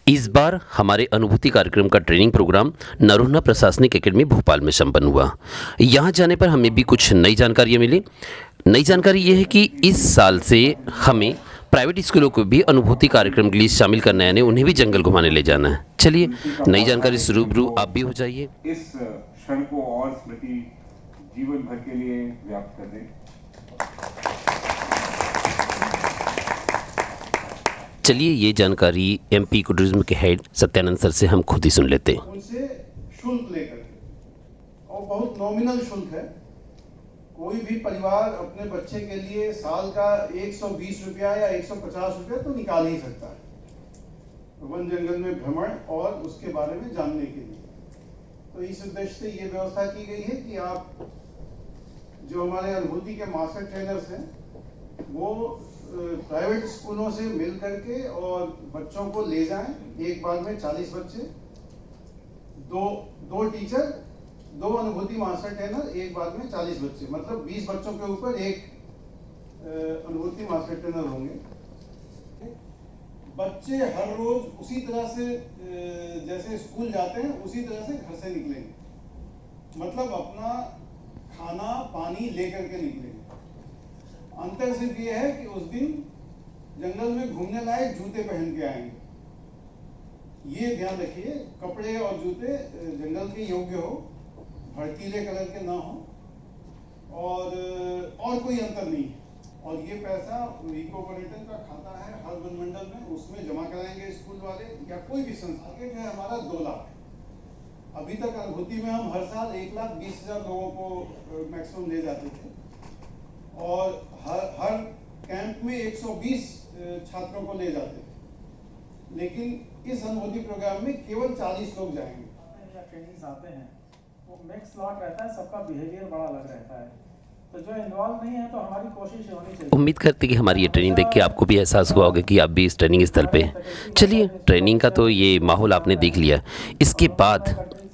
इस बार हमारे अनुभूति कार्यक्रम का ट्रेनिंग प्रोग्राम नरोन्हा प्रशासनिक एकेडमी भोपाल में संपन्न हुआ। यहाँ जाने पर हमें भी कुछ नई जानकारियाँ मिली। नई जानकारी ये है कि इस साल से हमें प्राइवेट स्कूलों को भी अनुभूति कार्यक्रम के लिए शामिल करना है, यानी उन्हें भी जंगल घुमाने ले जाना है। चलिए नई जानकारी से रूबरू आप भी हो जाइए। इस क्षण को और स्मृति जीवन भर के लिए व्याप्त कर दें। चलिए ये जानकारी एमपी टूरिज्म के हेड सत्यानंद सर से हम खुद ही सुन लेते हैं। उनसे शुल्क लेकर के, और बहुत नॉमिनल शुल्क है। कोई भी परिवार अपने बच्चे के लिए साल का 120 रुपया या 150 रुपया तो निकाल ही सकता है वन जंगल में भ्रमण और उसके बारे में जानने के लिए। तो इस उद्देश्य से ये व्यवस्था की गई है कि आप जो हमारे अनुभूति के मास्टर ट्रेनर्स हैं वो प्राइवेट स्कूलों से मिल करके और बच्चों को ले जाएं। एक बार में 40 बच्चे, दो टीचर, 2 अनुभूति मास्टर ट्रेनर, एक बार में 40 बच्चे, मतलब 20 बच्चों के ऊपर एक अनुभूति मास्टर ट्रेनर होंगे। बच्चे हर रोज उसी तरह से जैसे स्कूल जाते हैं उसी तरह से घर से निकलेंगे, मतलब अपना खाना पानी लेकर के निकलेंगे। अंतर सिर्फ ये है कि उस दिन जंगल में घूमने लायक जूते पहन के आएंगे। ये ध्यान रखिए, कपड़े और जूते जंगल के योग्य हो, भड़कीले कलर के ना हो, और कोई अंतर नहीं है। और ये पैसा इको पर्यटन का खाता है हर वन मंडल में, उसमें जमा कराएंगे स्कूल वाले या कोई भी संस्था। टारगेट है हमारा 2 लाख। अभी तक अनुभूति में हम हर साल 1,20,000 लोगों को मैक्सिमम ले जाते थे और हर कैंप में 120 छात्रों को ले जाते थे, लेकिन इस अनुभूति प्रोग्राम में केवल 40 लोग जाएंगे। ट्रेनिंग्स आते हैं वो मिक्स लॉट रहता है, सबका बिहेवियर बड़ा अलग रहता है, तो जो इन्वॉल्व नहीं है तो हमारी कोशिश होनी चाहिए। उम्मीद करते कि हमारी ये ट्रेनिंग देख के आपको भी एहसास हुआ होगा कि आप भी इस ट्रेनिंग स्थल पे हैं। चलिए ट्रेनिंग का तो ये माहौल आपने देख लिया। इसके बाद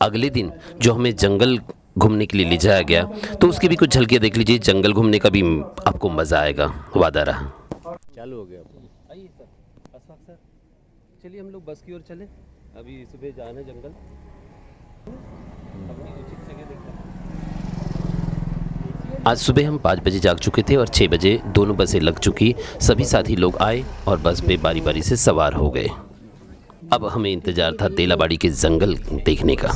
अगले दिन जो हमें जंगल घूमने के लिए ले जाया गया तो उसकी भी कुछ झलकियाँ देख लीजिए। जंगल घूमने का भी आपको मज़ा आएगा, वादा रहा। चालू हो गया। आइए सर, अशफाक सर, चलिए हम लोग बस की ओर चले। अभी सुबह जाना है जंगल, अपनी उचित जगह देखते हैं। आज सुबह हम 5 बजे जाग चुके थे और 6 बजे दोनों बसें लग चुकी। सभी साथी लोग आए और बस पे बारी बारी से सवार हो गए। अब हमें इंतज़ार था देलाबाड़ी के जंगल देखने का।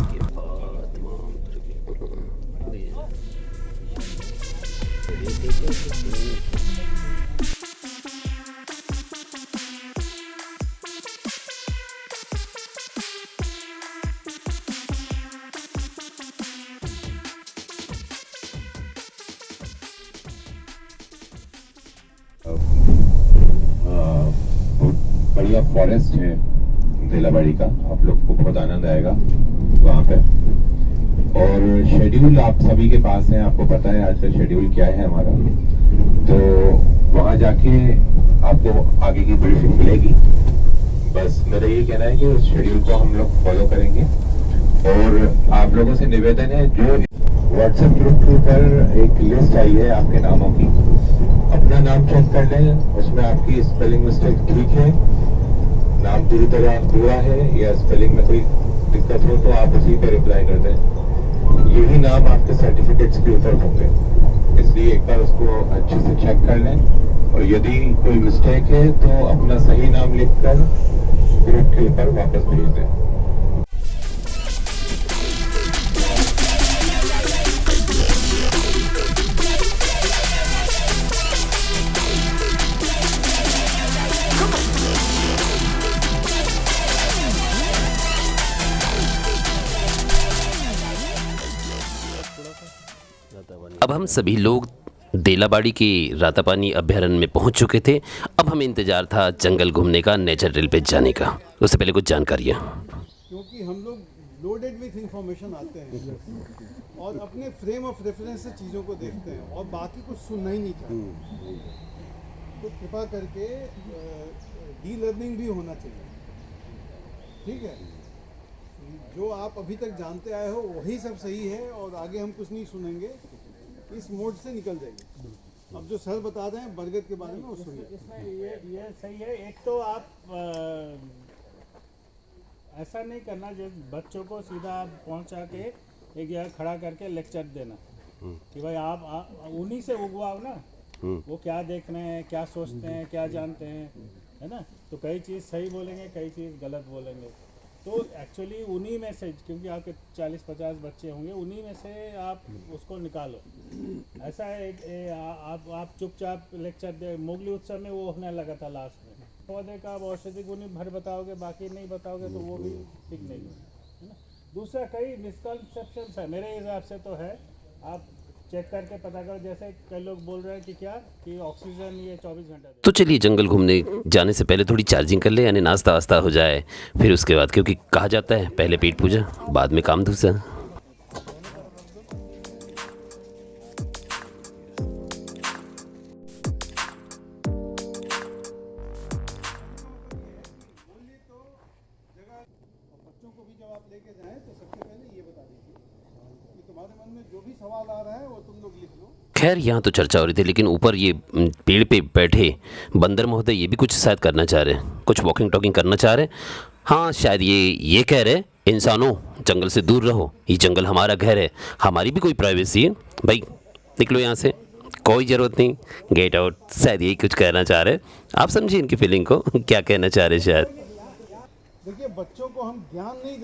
बढ़िया फॉरेस्ट है देलाबाड़ी का, आप लोग को बहुत आनंद आएगा वहाँ पे। और शेड्यूल आप सभी के पास है, आपको पता है आज का शेड्यूल क्या है हमारा, तो वहाँ जाके आपको आगे की ब्रीफिंग मिलेगी। बस मेरा यही कहना है कि उस शेड्यूल को हम लोग फॉलो करेंगे। और आप लोगों से निवेदन है, जो व्हाट्सएप ग्रुप के ऊपर एक लिस्ट आई है आपके नामों की, अपना नाम चेक कर लें, उसमें आपकी स्पेलिंग मिस्टेक ठीक है, नाम पूरी तरह पूरा है या स्पेलिंग में कोई दिक्कत हो तो आप उसी पर रिप्लाई कर दें। यही नाम आपके सर्टिफिकेट्स के ऊपर होंगे, इसलिए एक बार उसको अच्छे से चेक कर लें। और यदि कोई मिस्टेक है तो अपना सही नाम लिखकर ग्रुप के ऊपर वापस भेज दें। अब हम सभी लोग देलाबाड़ी के रातापानी अभ्यारण्य में पहुंच चुके थे। अब हमें इंतज़ार था जंगल घूमने का, नेचर ट्रेल पे जाने का। उससे पहले कुछ जानकारियाँ, क्योंकि हम लोग लोडेड विथ इंफॉर्मेशन आते हैं और अपने फ्रेम ऑफ रेफरेंस से चीज़ों को देखते हैं और बाकी कुछ सुनना ही नहीं चाहते। तो कृपा करके डी लर्निंग भी होना चाहिए, ठीक है। जो आप अभी तक जानते आए हो वही सब सही है और आगे हम कुछ नहीं सुनेंगे, इस मोड से निकल जाइए। अब जो सर बता रहे हैं बरगद के बारे में वो सुनिए। इसमें ये सही है। एक तो आप ऐसा नहीं करना जब बच्चों को सीधा आप पहुंचा के एक जगह खड़ा करके लेक्चर देना कि भाई आप उन्हीं से उगवाओ ना, वो क्या देख रहे हैं, क्या सोचते हैं, क्या जानते हैं, है ना। तो कई चीज़ सही बोलेंगे, कई चीज़ गलत बोलेंगे। तो एक्चुअली उन्हीं में से, क्योंकि आपके 40-50 बच्चे होंगे, उन्हीं में से आप उसको निकालो। ऐसा है आप चुपचाप लेक्चर दे। मोगली उत्सव में वो होने लगा था लास्ट में, पौधे का आप औषधि गुण भर बताओगे, बाकी नहीं बताओगे तो वो भी ठीक नहीं है ना। दूसरा, कई मिसकॉन्सेप्शन है मेरे हिसाब से तो है, आप चेक करके पता करो। जैसे कई लोग बोल रहे हैं कि क्या कि ऑक्सीजन ये 24 घंटा तो चलिए जंगल घूमने जाने से पहले थोड़ी चार्जिंग कर ले, यानी नाश्ता वास्ता हो जाए, फिर उसके बाद, क्योंकि कहा जाता है पहले पेट पूजा बाद में काम दूसरा। बच्चों को भी जब आप लेके जाएं तो सबसे पहले ये बता दीजिए कि तुम्हारे मन में जो भी सवाल आ रहा है वो तुम लोग लिख लो। खैर यहाँ तो चर्चा हो रही थी, लेकिन ऊपर ये पेड़ पे बैठे बंदर महोदय ये भी कुछ शायद करना चाह रहे हैं, कुछ वॉकिंग टॉकिंग करना चाह रहे हैं। हाँ, शायद ये कह रहे, इंसानों जंगल से दूर रहो, ये जंगल हमारा घर है, हमारी भी कोई प्राइवेसी है, भाई निकलो यहाँ से, कोई ज़रूरत नहीं, गेट आउट। शायद यही कुछ कहना चाह रहे। आप समझिए इनकी फीलिंग को, क्या कहना चाह रहे शायद। देखिए, बच्चों को हम ज्ञान नहीं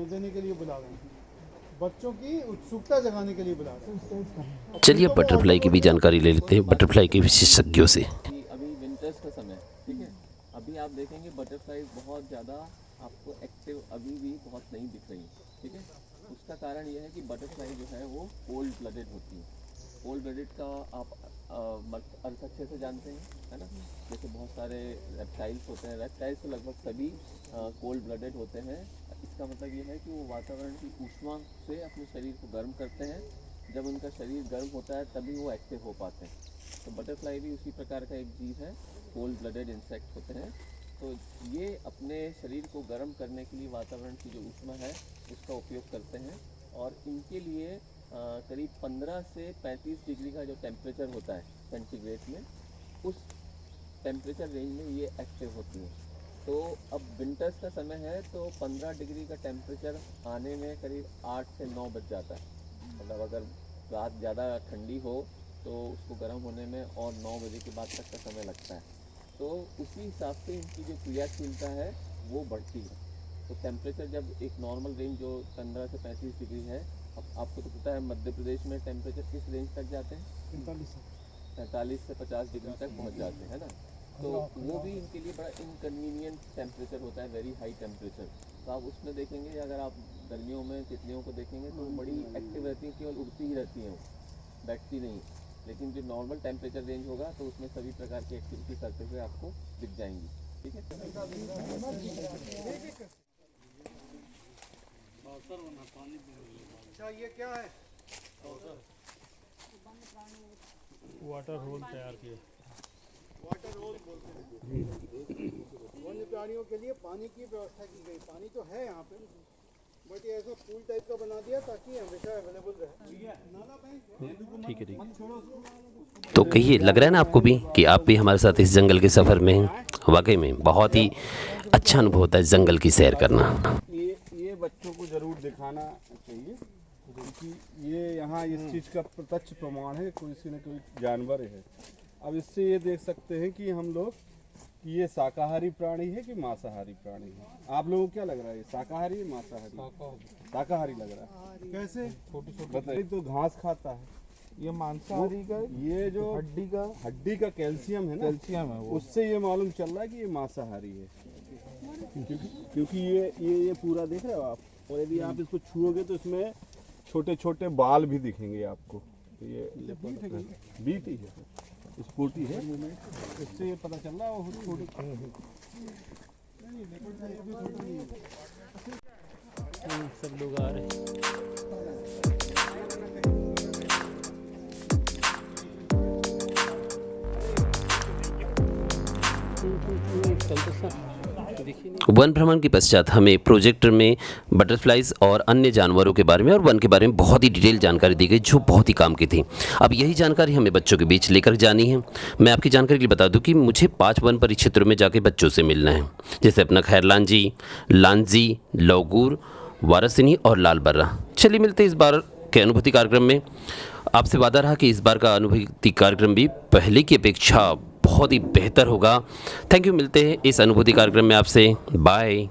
देने के लिए बुला रहे हैं, बच्चों की उत्सुकता जगाने के लिए बुला रहे हैं। चलिए बटरफ्लाई की भी जानकारी ले लेते हैं बटरफ्लाई के विशेषज्ञों से। अभी विंटर्स का समय, ठीक है, अभी आप देखेंगे बटरफ्लाई बहुत ज़्यादा आपको एक्टिव अभी भी बहुत नहीं दिख रही, ठीक है। उसका कारण यह है कि बटरफ्लाई जो है वो कोल्ड ब्लडेड होती है। कोल्ड ब्लडेड का आप अर्थ अच्छे से जानते हैं, है ना। जैसे बहुत सारे रेप्टाइल्स होते हैं, रेप्टाइल्स तो लगभग सभी कोल्ड ब्लडेड होते हैं। इसका मतलब ये है कि वो वातावरण की ऊष्मा से अपने शरीर को गर्म करते हैं। जब उनका शरीर गर्म होता है तभी वो एक्टिव हो पाते हैं। तो बटरफ्लाई भी उसी प्रकार का एक जीव है, कोल्ड ब्लडेड इंसेक्ट होते हैं। तो ये अपने शरीर को गर्म करने के लिए वातावरण की जो ऊष्मा है उसका उपयोग करते हैं, और इनके लिए करीब 15 से 35 डिग्री का जो टेम्परेचर होता है सेंटीग्रेड में, उस टेम्परेचर रेंज में ये एक्टिव होती है। तो अब विंटर्स का समय है तो 15 डिग्री का टेम्परेचर आने में करीब 8 से 9 बज जाता है। मतलब अगर रात ज़्यादा ठंडी हो तो उसको गर्म होने में और 9 बजे के बाद तक का समय लगता है। तो उसी हिसाब से इनकी जो क्रियाशीलता है वो बढ़ती है। तो टेम्परेचर जब एक नॉर्मल रेंज जो 15 से 35 डिग्री है, अब आपको तो पता है मध्य प्रदेश में टेम्परेचर किस रेंज तक जाते हैं, 45 से 50 डिग्री तक पहुंच जाते हैं, है ना। तो वो भी इनके लिए बड़ा इनकन्वीनियंट टेम्परेचर होता है, वेरी हाई टेम्परेचर। तो आप उसमें देखेंगे, अगर आप गर्मियों में तितलियों को देखेंगे तो बड़ी एक्टिव रहती हैं, केवल उड़ती ही रहती हैं, वो बैठती नहीं। लेकिन जो नॉर्मल टेम्परेचर रेंज होगा तो उसमें सभी प्रकार की एक्टिविटी करते हुए आपको दिख जाएंगी, ठीक है। अच्छा, ये क्या है? वाटर होल तैयार किए। वाटर होल बोलते हैं। वन्य प्राणियों के लिए पानी की व्यवस्था की गई। पानी तो है यहाँ पे, बट ये ऐसा पूल टाइप का बना दिया ताकि हमेशा अवेलेबल रहे। नाला बैंक, ठीक है। तो कहिए, लग रहा है ना आपको भी कि आप भी हमारे साथ इस जंगल के सफ़र में हैं। वाकई में बहुत ही अच्छा अनुभव होता है जंगल की सैर करना। ये बच्चों को जरूर दिखाना चाहिए, क्योंकि ये यहाँ इस चीज़ का प्रत्यक्ष प्रमाण है, कोई सी न कोई जानवर है। अब इससे ये देख सकते हैं कि हम लोग कि ये शाकाहारी प्राणी है कि मांसाहारी प्राणी है। आप लोगों को क्या लग रहा है, शाकाहारी है मांसाहारी? शाकाहारी लग रहा है। कैसे? बताइए। तो घास खाता है, ये मांसाहारी का, ये जो हड्डी का कैल्शियम है ना, कैल्शियम है वो, उससे ये मालूम चल रहा है कि ये मांसाहारी है। क्योंकि ये पूरा देख रहे हो आप, और यदि आप इसको छुओगे तो इसमें छोटे छोटे बाल भी दिखेंगे आपको। तो ये बीट ही है, स्पोर्टी है, इससे ये पता चल रहा है वो छोटे। सब लोग आ रहे हैं। वन भ्रमण के पश्चात हमें प्रोजेक्टर में बटरफ्लाइज और अन्य जानवरों के बारे में और वन के बारे में बहुत ही डिटेल जानकारी दी गई, जो बहुत ही काम की थी। अब यही जानकारी हमें बच्चों के बीच लेकर जानी है। मैं आपकी जानकारी के लिए बता दूं कि मुझे 5 वन परिक्षेत्रों में जाके बच्चों से मिलना है, जैसे अपना खैरलांजी, लांजी, लौगुर, वारासिनी और लाल बर्रा। चलिए मिलते हैं इस बार के अनुभूति कार्यक्रम में। आपसे वादा रहा कि इस बार का अनुभूति कार्यक्रम भी पहले की अपेक्षा बहुत ही बेहतर होगा। Thank you. मिलते हैं इस अनुभूति कार्यक्रम में आपसे। बाय।